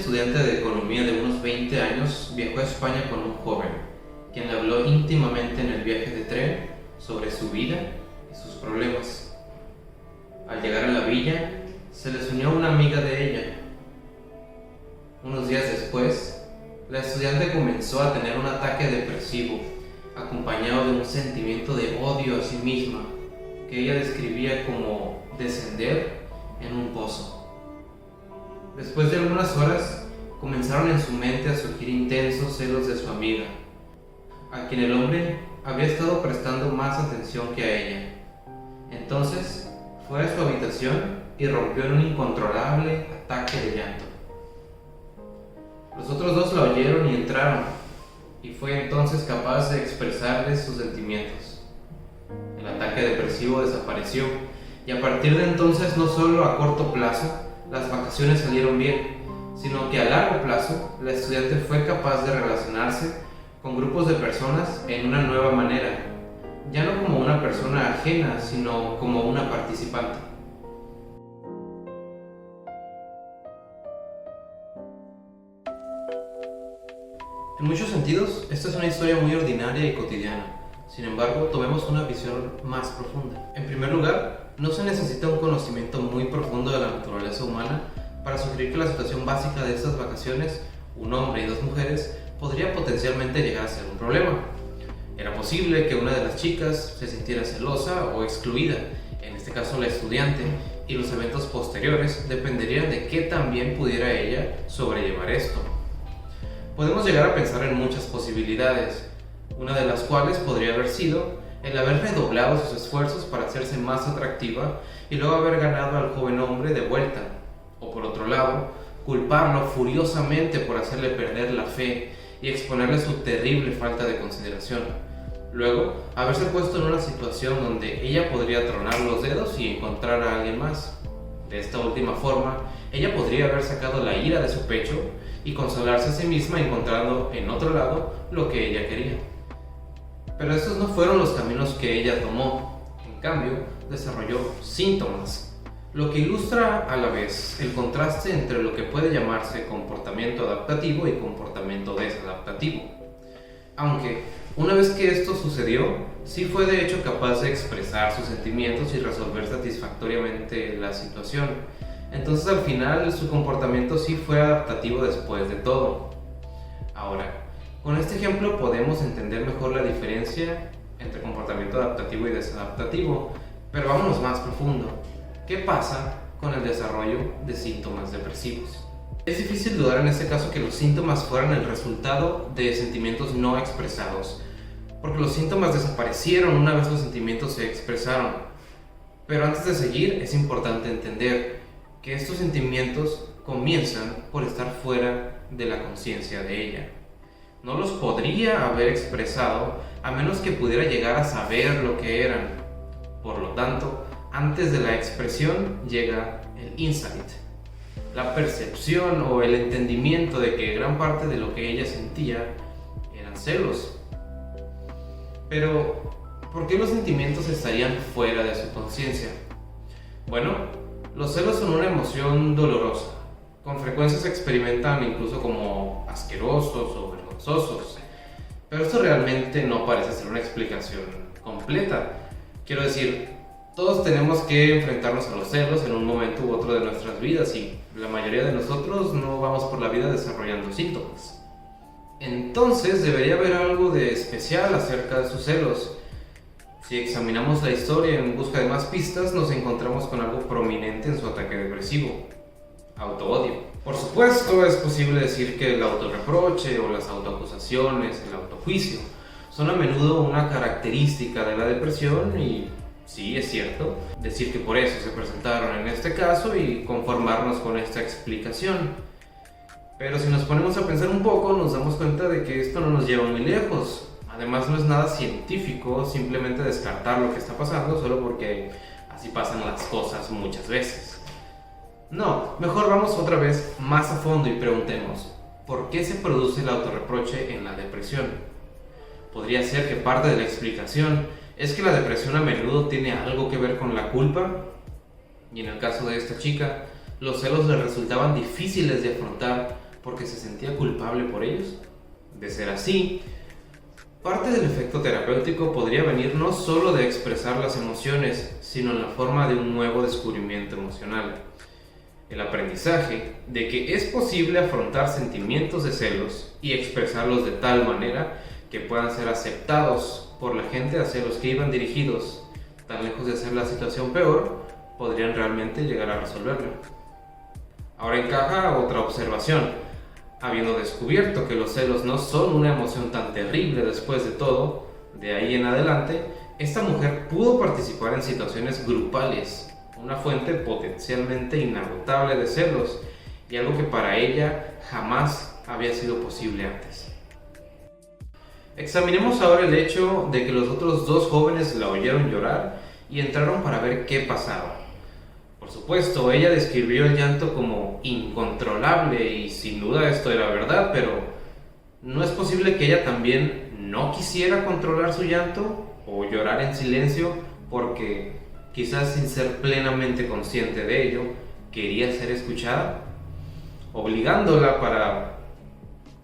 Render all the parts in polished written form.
estudiante de economía de unos 20 años viajó a España con un joven, quien le habló íntimamente en el viaje de tren sobre su vida y sus problemas. Al llegar a la villa, se les unió una amiga de ella. Unos días después, la estudiante comenzó a tener un ataque depresivo, acompañado de un sentimiento de odio a sí misma, que ella describía como descender en un pozo. Después de algunas horas, comenzaron en su mente a surgir intensos celos de su amiga, a quien el hombre había estado prestando más atención que a ella. Entonces, fue a su habitación y rompió en un incontrolable ataque de llanto. Los otros dos la oyeron y entraron, y fue entonces capaz de expresarles sus sentimientos. El ataque depresivo desapareció, y a partir de entonces no solo a corto plazo las vacaciones salieron bien, sino que a largo plazo la estudiante fue capaz de relacionarse con grupos de personas en una nueva manera, ya no como una persona ajena, sino como una participante. En muchos sentidos, esta es una historia muy ordinaria y cotidiana. Sin embargo, tomemos una visión más profunda. En primer lugar, no se necesita un conocimiento muy profundo de la naturaleza humana para sugerir que la situación básica de estas vacaciones, un hombre y dos mujeres, podría potencialmente llegar a ser un problema. Era posible que una de las chicas se sintiera celosa o excluida, en este caso la estudiante, y los eventos posteriores dependerían de qué tan bien pudiera ella sobrellevar esto. Podemos llegar a pensar en muchas posibilidades, una de las cuales podría haber sido el haber redoblado sus esfuerzos para hacerse más atractiva y luego haber ganado al joven hombre de vuelta, o por otro lado, culparlo furiosamente por hacerle perder la fe y exponerle su terrible falta de consideración. Luego, haberse puesto en una situación donde ella podría tronar los dedos y encontrar a alguien más. De esta última forma, ella podría haber sacado la ira de su pecho y consolarse a sí misma encontrando en otro lado lo que ella quería. Pero estos no fueron los caminos que ella tomó. En cambio, desarrolló síntomas, lo que ilustra a la vez el contraste entre lo que puede llamarse comportamiento adaptativo y comportamiento desadaptativo. Aunque, una vez que esto sucedió, sí fue de hecho capaz de expresar sus sentimientos y resolver satisfactoriamente la situación. Entonces al final su comportamiento sí fue adaptativo después de todo. Ahora, con este ejemplo podemos entender mejor la diferencia entre comportamiento adaptativo y desadaptativo, pero vámonos más profundo. ¿Qué pasa con el desarrollo de síntomas depresivos? Es difícil dudar en este caso que los síntomas fueran el resultado de sentimientos no expresados, porque los síntomas desaparecieron una vez los sentimientos se expresaron. Pero antes de seguir, es importante entender que estos sentimientos comienzan por estar fuera de la conciencia de ella. No los podría haber expresado a menos que pudiera llegar a saber lo que eran. Por lo tanto, antes de la expresión llega el insight, la percepción o el entendimiento de que gran parte de lo que ella sentía eran celos. Pero, ¿por qué los sentimientos estarían fuera de su conciencia? Bueno, los celos son una emoción dolorosa. Con frecuencia se experimentan incluso como asquerosos o vergonzosos. Pero esto realmente no parece ser una explicación completa. Quiero decir, todos tenemos que enfrentarnos a los celos en un momento u otro de nuestras vidas y la mayoría de nosotros no vamos por la vida desarrollando síntomas. Entonces debería haber algo de especial acerca de sus celos. Si examinamos la historia en busca de más pistas, nos encontramos con algo prominente en su ataque depresivo: autoodio. Por supuesto, es posible decir que el autorreproche o las autoacusaciones, el autojuicio, son a menudo una característica de la depresión y sí, es cierto decir que por eso se presentaron en este caso y conformarnos con esta explicación. Pero si nos ponemos a pensar un poco, nos damos cuenta de que esto no nos lleva muy lejos. Además, no es nada científico simplemente descartar lo que está pasando solo porque así pasan las cosas muchas veces. No, mejor vamos otra vez más a fondo y preguntemos, ¿por qué se produce el autorreproche en la depresión? Podría ser que parte de la explicación es que la depresión a menudo tiene algo que ver con la culpa, y en el caso de esta chica, los celos le resultaban difíciles de afrontar porque se sentía culpable por ellos. De ser así, parte del efecto terapéutico podría venir no solo de expresar las emociones, sino en la forma de un nuevo descubrimiento emocional. El aprendizaje de que es posible afrontar sentimientos de celos y expresarlos de tal manera que puedan ser aceptados por la gente hacia los que iban dirigidos, tan lejos de hacer la situación peor, podrían realmente llegar a resolverla. Ahora encaja otra observación. Habiendo descubierto que los celos no son una emoción tan terrible después de todo, de ahí en adelante, esta mujer pudo participar en situaciones grupales, una fuente potencialmente inagotable de celos y algo que para ella jamás había sido posible antes. Examinemos ahora el hecho de que los otros dos jóvenes la oyeron llorar y entraron para ver qué pasaba. Por supuesto, ella describió el llanto como incontrolable y sin duda esto era verdad, pero ¿no es posible que ella también no quisiera controlar su llanto o llorar en silencio porque quizás sin ser plenamente consciente de ello, quería ser escuchada, obligándola para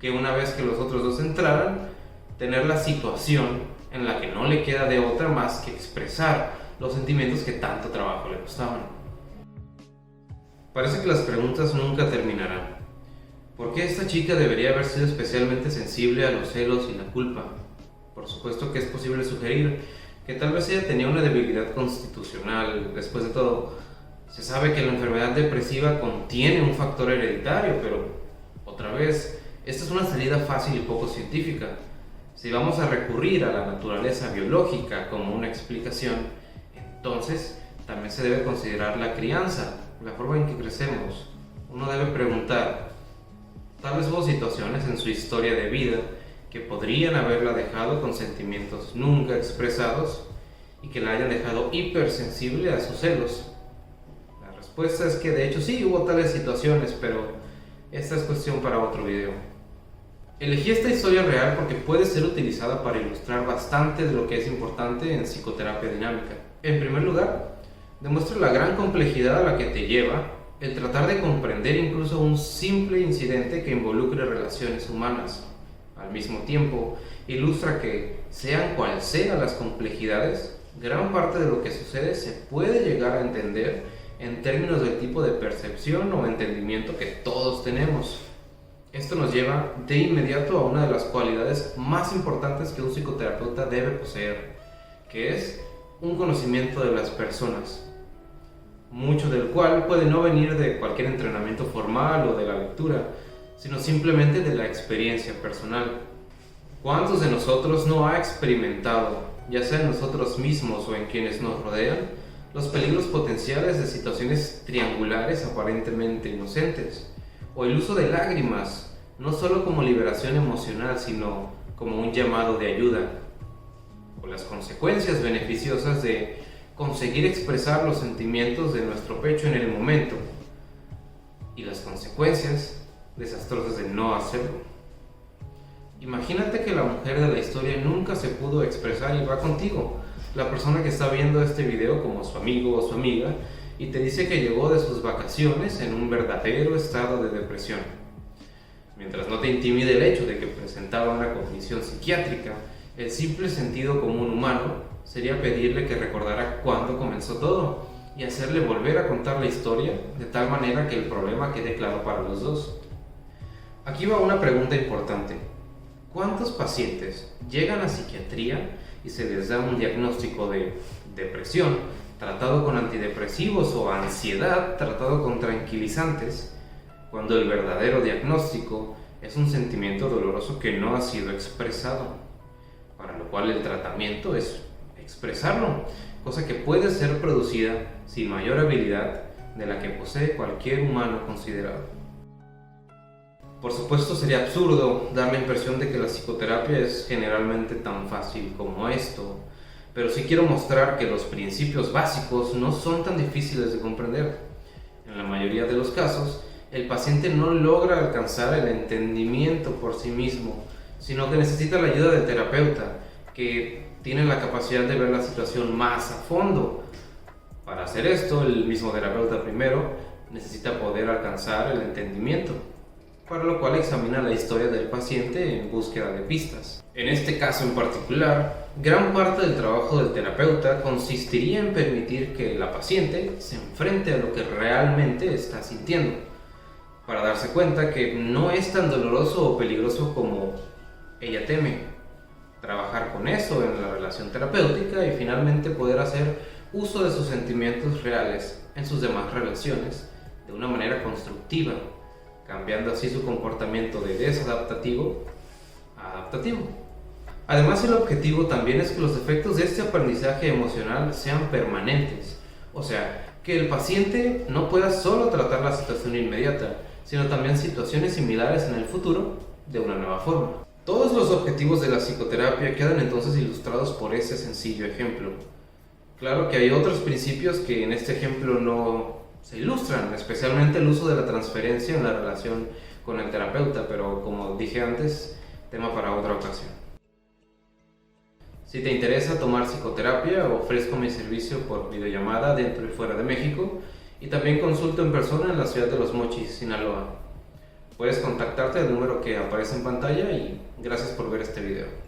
que una vez que los otros dos entraran, tener la situación en la que no le queda de otra más que expresar los sentimientos que tanto trabajo le costaban? Parece que las preguntas nunca terminarán. ¿Por qué esta chica debería haber sido especialmente sensible a los celos y la culpa? Por supuesto que es posible sugerir que tal vez ella tenía una debilidad constitucional. Después de todo, se sabe que la enfermedad depresiva contiene un factor hereditario, pero otra vez, esta es una salida fácil y poco científica. Si vamos a recurrir a la naturaleza biológica como una explicación, entonces también se debe considerar la crianza, la forma en que crecemos. Uno debe preguntar, tal vez hubo situaciones en su historia de vida que podrían haberla dejado con sentimientos nunca expresados y que la hayan dejado hipersensible a sus celos. La respuesta es que de hecho sí hubo tales situaciones, pero esta es cuestión para otro video. Elegí esta historia real porque puede ser utilizada para ilustrar bastante de lo que es importante en psicoterapia dinámica. En primer lugar, demuestra la gran complejidad a la que te lleva el tratar de comprender incluso un simple incidente que involucre relaciones humanas. Al mismo tiempo, ilustra que, sean cuales sean las complejidades, gran parte de lo que sucede se puede llegar a entender en términos del tipo de percepción o entendimiento que todos tenemos. Esto nos lleva de inmediato a una de las cualidades más importantes que un psicoterapeuta debe poseer, que es un conocimiento de las personas, mucho del cual puede no venir de cualquier entrenamiento formal o de la lectura, sino simplemente de la experiencia personal. ¿Cuántos de nosotros no ha experimentado, ya sea en nosotros mismos o en quienes nos rodean, los peligros potenciales de situaciones triangulares aparentemente inocentes? O el uso de lágrimas, no solo como liberación emocional, sino como un llamado de ayuda. O las consecuencias beneficiosas de conseguir expresar los sentimientos de nuestro pecho en el momento. Y las consecuencias desastrosas de no hacerlo. Imagínate que la mujer de la historia nunca se pudo expresar y va contigo, la persona que está viendo este video como su amigo o su amiga, y te dice que llegó de sus vacaciones en un verdadero estado de depresión. Mientras no te intimide el hecho de que presentaba una condición psiquiátrica, el simple sentido común humano sería pedirle que recordara cuándo comenzó todo y hacerle volver a contar la historia de tal manera que el problema quede claro para los dos. Aquí va una pregunta importante. ¿Cuántos pacientes llegan a psiquiatría y se les da un diagnóstico de depresión tratado con antidepresivos o ansiedad tratado con tranquilizantes, cuando el verdadero diagnóstico es un sentimiento doloroso que no ha sido expresado, para lo cual el tratamiento es expresarlo, cosa que puede ser producida sin mayor habilidad de la que posee cualquier humano considerado? Por supuesto, sería absurdo dar la impresión de que la psicoterapia es generalmente tan fácil como esto, pero sí quiero mostrar que los principios básicos no son tan difíciles de comprender. En la mayoría de los casos, el paciente no logra alcanzar el entendimiento por sí mismo, sino que necesita la ayuda del terapeuta, que tiene la capacidad de ver la situación más a fondo. Para hacer esto, el mismo terapeuta primero necesita poder alcanzar el entendimiento. para lo cual examina la historia del paciente en búsqueda de pistas. En este caso en particular, gran parte del trabajo del terapeuta consistiría en permitir que la paciente se enfrente a lo que realmente está sintiendo, para darse cuenta que no es tan doloroso o peligroso como ella teme, trabajar con eso en la relación terapéutica y finalmente poder hacer uso de sus sentimientos reales en sus demás relaciones de una manera constructiva, cambiando así su comportamiento de desadaptativo a adaptativo. Además, el objetivo también es que los efectos de este aprendizaje emocional sean permanentes, o sea, que el paciente no pueda solo tratar la situación inmediata, sino también situaciones similares en el futuro de una nueva forma. Todos los objetivos de la psicoterapia quedan entonces ilustrados por ese sencillo ejemplo. Claro que hay otros principios que en este ejemplo no se ilustran, especialmente el uso de la transferencia en la relación con el terapeuta, pero como dije antes, tema para otra ocasión. Si te interesa tomar psicoterapia, ofrezco mi servicio por videollamada dentro y fuera de México y también consulto en persona en la ciudad de Los Mochis, Sinaloa. Puedes contactarte al número que aparece en pantalla y gracias por ver este video.